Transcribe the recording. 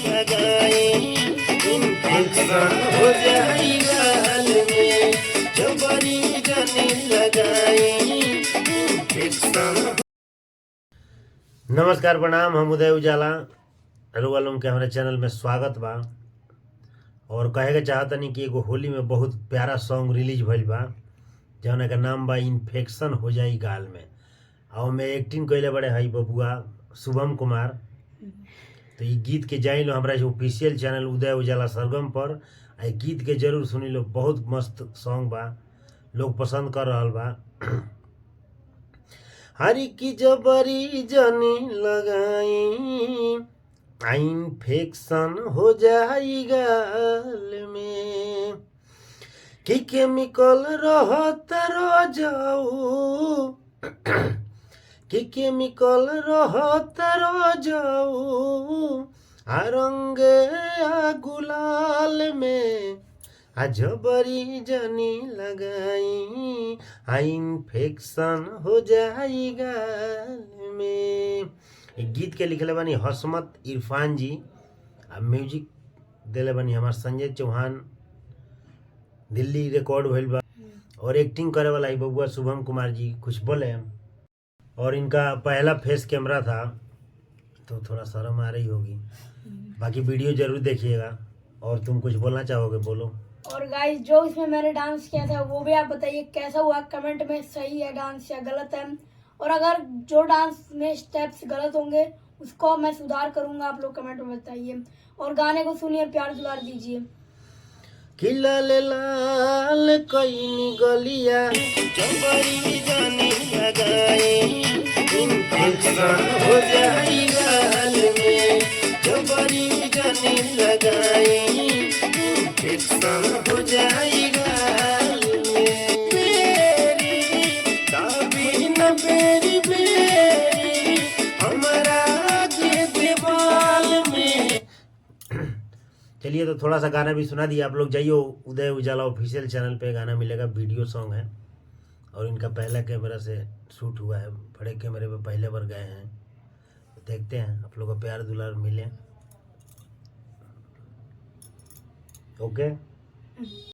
लगाए इन्फेक्शन हो जाई गाल में, जबरी जनी लगाए इन्फेक्शन। नमस्कार प्रणाम, हम उदय उजाला रुआलम के हमारे चैनल में स्वागत बा। और कहे के चाहतनी कि एगो होली में बहुत प्यारा सॉन्ग रिलीज भइल बा जौना का नाम बा इन्फेक्शन हो जाई गाल में। और में एक्टिंग कैले बड़े हई बबुआ शुभम कुमार। तो ये गीत के जाई लो हमारा ऑफिशियल चैनल उदय उजाला सरगम पर। आ गीत के जरूर सुनी लो, बहुत मस्त सॉन्ग बा, लोग पसंद कर रहा बा। हरी की जबरी जनी लगाई इन्फेक्शन हो जाई गाल में, कि केमिकल रहत जाऊ कि केमिकल रहत जाऊ आ रंगे आ गुलाल में, आ जबरी जनी लगाई आ इन्फेक्शन हो जाई गाल में। गीत के लिखले बानी हसमत इरफान जी, आ म्यूजिक दिले बानी हमार संजय चौहान, दिल्ली रिकॉर्ड भइल बा। और एक्टिंग करे वाला ही बबुआ शुभम कुमार जी। कुछ बोले हम। और इनका पहला फेस कैमरा था तो थोड़ा शर्म आ रही होगी, बाकी वीडियो जरूर देखिएगा। और तुम कुछ बोलना चाहोगे, बोलो। और गाइस जो इसमें मैंने डांस किया था वो भी आप बताइए कैसा हुआ, कमेंट में सही है डांस या गलत है। और अगर जो डांस में स्टेप्स गलत होंगे उसको मैं सुधार करूंगा, आप लोग कमेंट में बताइए। और गाने को सुनिए, प्यार दुलार दीजिए। कि लाल लाल कईनी गलिया जबरी जानी लगाए इन्फेक्शन हो जाई गाल में, जबरी जानी लगाए इन्फेक्शन हो जाई गाल में। बेरी दाबी न बेरी बेरी हमारा के दीवाल में। चलिए तो थोड़ा सा गाना भी सुना दिया। आप लोग जाइए उदय उजाला ऑफिशियल चैनल पे, गाना मिलेगा, वीडियो सॉन्ग है। और इनका पहला कैमरा से शूट हुआ है, बड़े कैमरे पे पहले बार गए हैं। तो देखते हैं आप लोग का प्यार दुलार मिले। ओके।